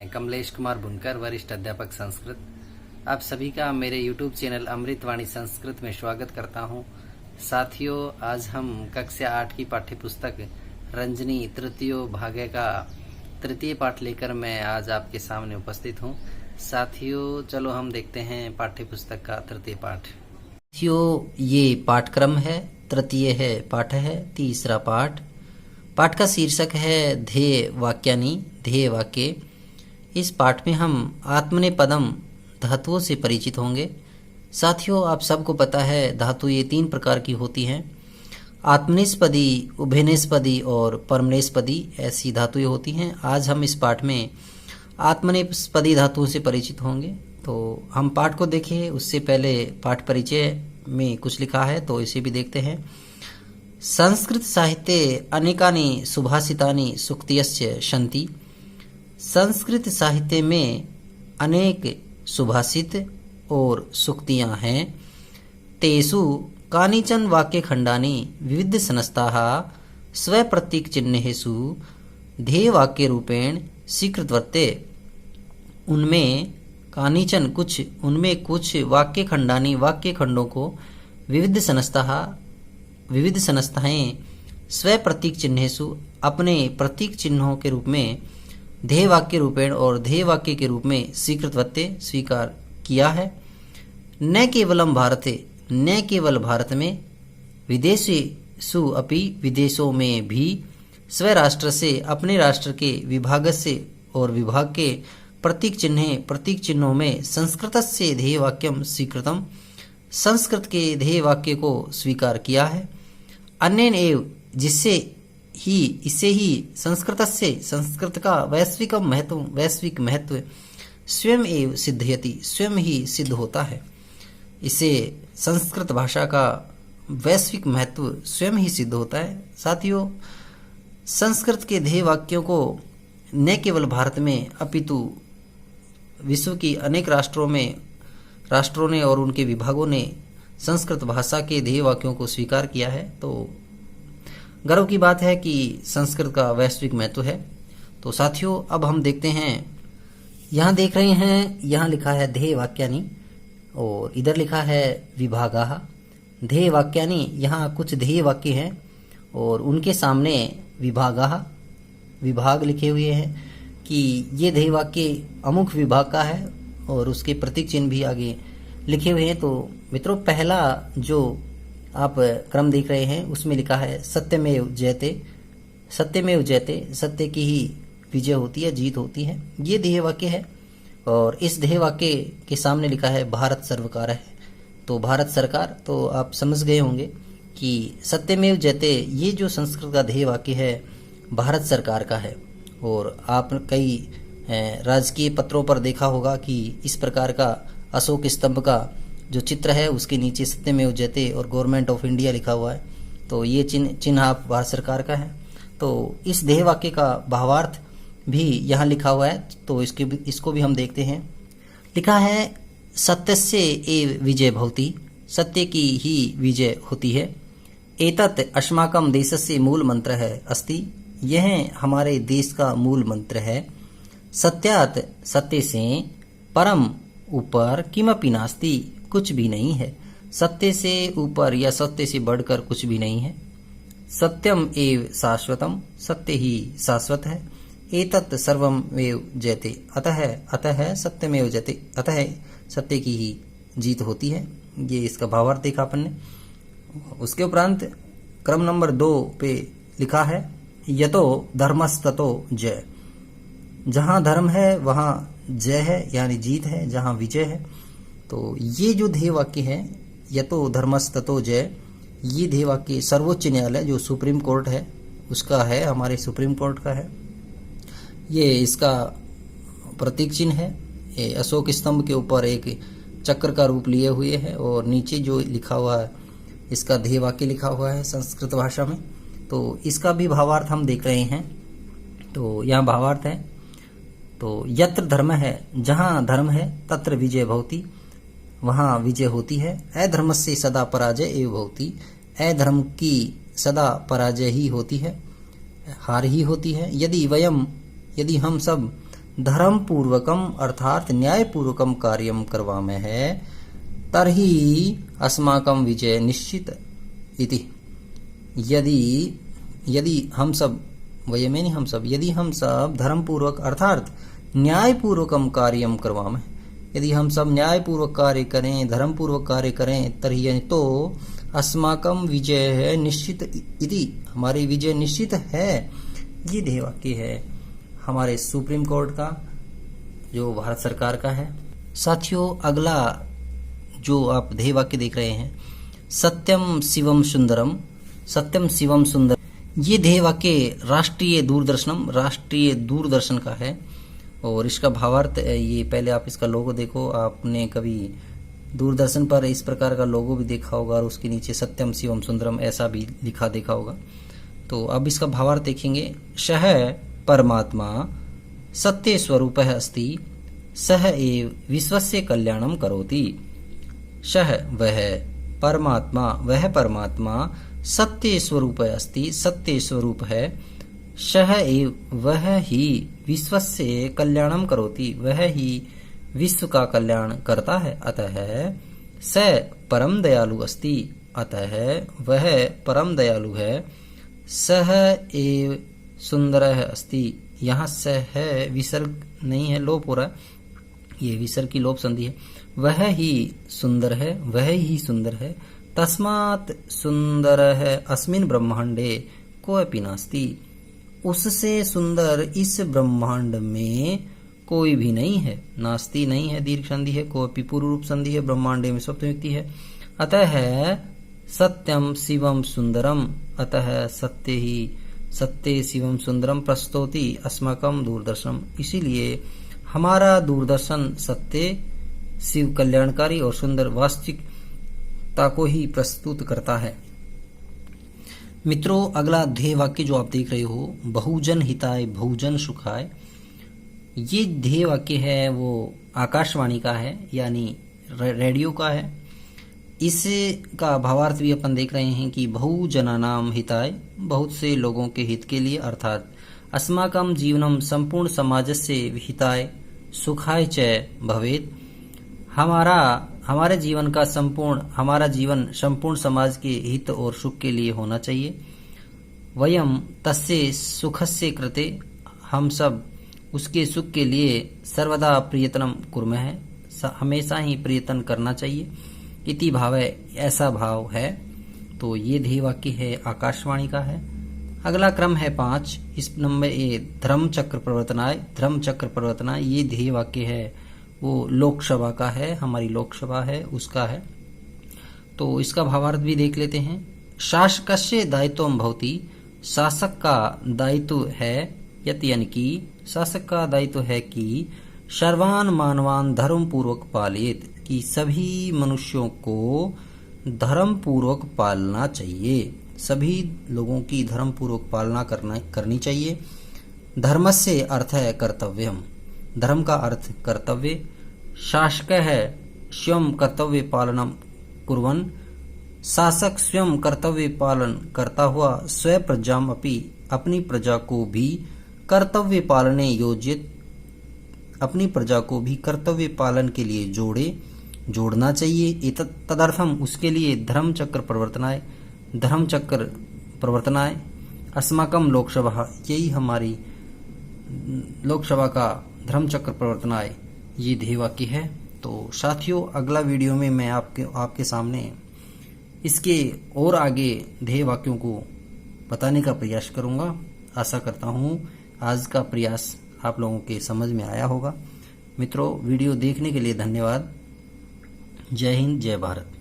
कमलेश कुमार बुनकर, वरिष्ठ अध्यापक संस्कृत। आप सभी का मेरे YouTube चैनल अमृतवाणी संस्कृत में स्वागत करता हूं। साथियों, आज हम कक्षा 8 की पाठ्यपुस्तक रंजनी तृतीय भाग्य का तृतीय पाठ लेकर मैं आज आपके सामने उपस्थित हूं। साथियों, चलो हम देखते हैं पाठ्यपुस्तक का तृतीय पाठ। साथियों, ये पाठक्रम है, तृतीय है पाठ है, तीसरा पाठ। पाठ का शीर्षक है ध्येय वाक्यानि, ध्येय वाक्य। इस पाठ में हम आत्मनेपदम धातुओं से परिचित होंगे। साथियों, आप सबको पता है धातु ये 3 प्रकार की होती हैं। आत्मनेस्पदी, उभयनेस्पदी और परमनेस्पदी, ऐसी धातुएं होती हैं। आज हम इस पाठ में आत्मनेस्पदी धातुओं से परिचित होंगे। तो हम पाठ को देखें उससे पहले पाठ परिचय में कुछ लिखा है, तो इसे भी देखते हैं। संस्कृत साहित्ये अनेकानि सुभाषितानि सूक्तयश्च सन्ति। संस्कृत साहित्य में अनेक सुभाषित और सूक्तियां हैं। तेषु कानिचन वाक्यखण्डानि विविध संस्थाः स्वप्रतीक चिह्नेषु ध्येय वाक्य रूपेण स्वीकृतवते। उनमें कानिचन उनमें कुछ वाक्यखण्डानि, वाक्य खंडों को विविध संस्थाएं स्वप्रतीक चिह्नेषु, अपने प्रतीक चिन्हों के रूप में ध्येय वाक्य रूपेण और ध्येय वाक्य के रूप में स्वीकृतवते, स्वीकार किया है। न केवलम भारते, न केवल भारत में, विदेशेषु अपि, विदेशों में भी, स्वराष्ट्र से, अपने राष्ट्र के, विभाग से और विभाग के प्रतीक चिन्हों में संस्कृतस्य ध्येय वाक्यम स्वीकृतम, संस्कृत के ध्येय वाक्य को स्वीकार किया है। अन्येन एव, इससे ही संस्कृत का वैश्विक महत्व स्वयं एव सिद्धयति, स्वयं ही सिद्ध होता है। इससे संस्कृत भाषा का वैश्विक महत्व स्वयं ही सिद्ध होता है। साथियों, संस्कृत के ध्येय वाक्यों को न केवल भारत में अपितु विश्व की अनेक राष्ट्रों ने और उनके विभागों ने संस्कृत भाषा के ध्येय वाक्यों को स्वीकार किया है। तो गर्व की बात है कि संस्कृत का वैश्विक महत्व है। तो साथियों, अब हम देखते हैं, यहाँ देख रहे हैं, यहाँ लिखा है ध्येय वाक्यानि और इधर लिखा है विभागाः। ध्येय वाक्यानि, यहाँ कुछ ध्येय वाक्य हैं और उनके सामने विभागाः, विभाग लिखे हुए हैं कि ये ध्येय वाक्य अमुक विभाग का है और उसके प्रतीक चिन्ह भी आगे लिखे हुए हैं। तो मित्रों, पहला जो आप क्रम देख रहे हैं उसमें लिखा है सत्यमेव जयते। सत्यमेव जयते, सत्य की ही विजय होती है, जीत होती है, ये ध्येय वाक्य है। और इस ध्येय वाक्य के सामने लिखा है भारत सर्वकार है। तो भारत सरकार, तो आप समझ गए होंगे कि सत्यमेव जयते ये जो संस्कृत का ध्येय वाक्य है भारत सरकार का है। और आप कई राजकीय पत्रों पर देखा होगा कि इस प्रकार का अशोक स्तंभ का जो चित्र है उसके नीचे सत्यमेव जयते और गवर्नमेंट ऑफ इंडिया लिखा हुआ है। तो ये चिन्ह आप भारत सरकार का है। तो इस ध्येय वाक्य का भावार्थ भी यहाँ लिखा हुआ है, तो इसको भी हम देखते हैं। लिखा है सत्यस्य एव विजय भवति, सत्य की ही विजय होती है। एतत् अस्माकं देशस्य मूल मंत्र है अस्ति, यह हमारे देश का मूल मंत्र है। सत्यात्, सत्य से, परम ऊपर, किमपि नास्ति, कुछ भी नहीं है। सत्य से ऊपर या सत्य से बढ़कर कुछ भी नहीं है। सत्यम एव शाश्वतम, सत्य ही शाश्वत है। एतत् सर्वमेव जयते, अतः सत्यमेव जयते, अतः सत्य की ही जीत होती है। ये इसका भावार्थ देखा अपन ने। उसके उपरांत क्रम नंबर 2 पे लिखा है यतो धर्मस्ततो जय। जहाँ धर्म है वहाँ जय है, यानी जीत है, जहाँ विजय है। तो ये जो ध्येय वाक्य है यतो धर्मस्ततो जय, ये ध्येय वाक्य सर्वोच्च न्यायालय जो सुप्रीम कोर्ट है उसका है, हमारे सुप्रीम कोर्ट का है। ये इसका प्रतीक चिन्ह है। ये अशोक स्तंभ के ऊपर एक चक्र का रूप लिए हुए है और नीचे जो लिखा हुआ है इसका ध्येय वाक्य लिखा हुआ है संस्कृत भाषा में। तो इसका भी भावार्थ हम देख रहे हैं। तो यहाँ भावार्थ है, तो यत्र धर्म है, जहाँ धर्म है, तत्र विजय भवति, वहाँ विजय होती है। अधर्म से सदा पराजय एव भवति, अधर्म की सदा पराजय ही होती है, हार ही होती है। यदि हम सब धर्म पूर्वकम अर्थात न्याय पूर्वकम कार्यम करवामे है तर्हि अस्माकं विजय निश्चित इति। यदि हम सब वयमेनि हम सब यदि हम सब धर्म पूर्वक अर्थात न्याय पूर्वकम कार्यम करवामे, यदि हम सब न्याय पूर्वक कार्य करें, धर्म पूर्वक कार्य करें, तर्हि तो अस्माकं विजय है निश्चित इति, हमारी विजय निश्चित है। ये ध्येय वाक्य है हमारे सुप्रीम कोर्ट का, जो भारत सरकार का है। साथियों, अगला जो आप ध्येय वाक्य देख रहे हैं, सत्यम शिवम सुंदरम, सत्यम शिवम सुंदर, ये ध्येय वाक्य राष्ट्रीय दूरदर्शन का है और इसका भावार्थ ये, पहले आप इसका लोगो देखो, आपने कभी दूरदर्शन पर इस प्रकार का लोगो भी देखा होगा और उसके नीचे सत्यम शिवम सुंदरम ऐसा भी लिखा देखा होगा। तो अब इसका भावार्थ देखेंगे। सह परमात्मा सत्य स्वरूपः अस्ति, सह एव विश्वस्य कल्याणं करोति। सह वह परमात्मा सत्य स्वरूप अस्ति, सत्य स्वरूप है। सह एव वह ही विश्वस्य कल्याणं करोति, वह ही विश्व का कल्याण करता है। अतः स परम दयालु अस्ति, अतः वह परम दयालु है। सह एव सुंदरः अस्ति, यहाँ सह है विसर्ग नहीं है, लोप हो रहा है, ये विसर्ग की लोप संधि है। वह ही सुंदर है, वह ही सुंदर है। तस्मात् सुंदरः अस्मिन् ब्रह्मांडे कोऽपि नास्ति, उससे सुंदर इस ब्रह्मांड में कोई भी नहीं है। नास्ति नहीं है, दीर्घ संधि है, कोऽपि पूर्व रूप संधि है, ब्रह्मांडे में सप्तमी व्यक्ति है। अतः सत्यम शिवम सुंदरम, अतः सत्य शिवम सुंदरम प्रस्तौति अस्माकं दूरदर्शन, इसीलिए हमारा दूरदर्शन सत्य, शिव कल्याणकारी और सुंदर वास्तविकता को ही प्रस्तुत करता है। मित्रों, अगला ध्येय वाक्य जो आप देख रहे हो, बहुजन हिताय बहुजन सुखाय, ये ध्येय वाक्य है वो आकाशवाणी का है, यानी रेडियो का है। इसका भावार्थ भी अपन देख रहे हैं कि बहुजनानां हिताय, बहुत से लोगों के हित के लिए, अर्थात अस्माकं जीवनम संपूर्ण समाजस्य हिताय सुखाय च भवेत्, हमारे जीवन का हमारा जीवन संपूर्ण समाज के हित और सुख के लिए होना चाहिए। वयम तस्य सुखस्य कृते, हम सब उसके सुख के लिए सर्वदा प्रयत्नं कुर्मः, हमेशा ही प्रयत्न करना चाहिए। इति भाव है, ऐसा भाव है। तो ये ध्येय वाक्य है आकाशवाणी का है। अगला क्रम है 5, इस नंबर ए धर्म चक्र प्रवर्तनाय, ये ध्येय वाक्य है वो लोकसभा का है, हमारी लोकसभा है उसका है। तो इसका भावार्थ भी देख लेते हैं। शासकस्य दायित्वं भवति, शासक का दायित्व है, यानी कि शासक का दायित्व है कि सर्वान मानवान धर्म पूर्वक पालित, कि सभी मनुष्यों को धर्म पूर्वक पालना चाहिए, सभी लोगों की धर्म पूर्वक पालना करनी चाहिए। धर्मस्य अर्थ है कर्तव्यम, धर्म का अर्थ कर्तव्य। शासक है स्वयं कर्तव्य पालनम कुर्वन्, शासक स्वयं कर्तव्य पालन करता हुआ स्व प्रजाम अपि, अपनी प्रजा को भी कर्तव्य पालने योजित, अपनी प्रजा को भी कर्तव्य पालन के लिए जोड़ना चाहिए। तदर्थम, उसके लिए धर्म चक्र प्रवर्तनाय अस्माकं लोकसभा, यही हमारी लोकसभा का धर्म चक्र प्रवर्तनाय ये ध्येय वाक्य है। तो साथियों, अगला वीडियो में मैं आपके सामने इसके और आगे ध्येय वाक्यों को बताने का प्रयास करूंगा। आशा करता हूं आज का प्रयास आप लोगों के समझ में आया होगा। मित्रों, वीडियो देखने के लिए धन्यवाद। जय हिंद, जय भारत।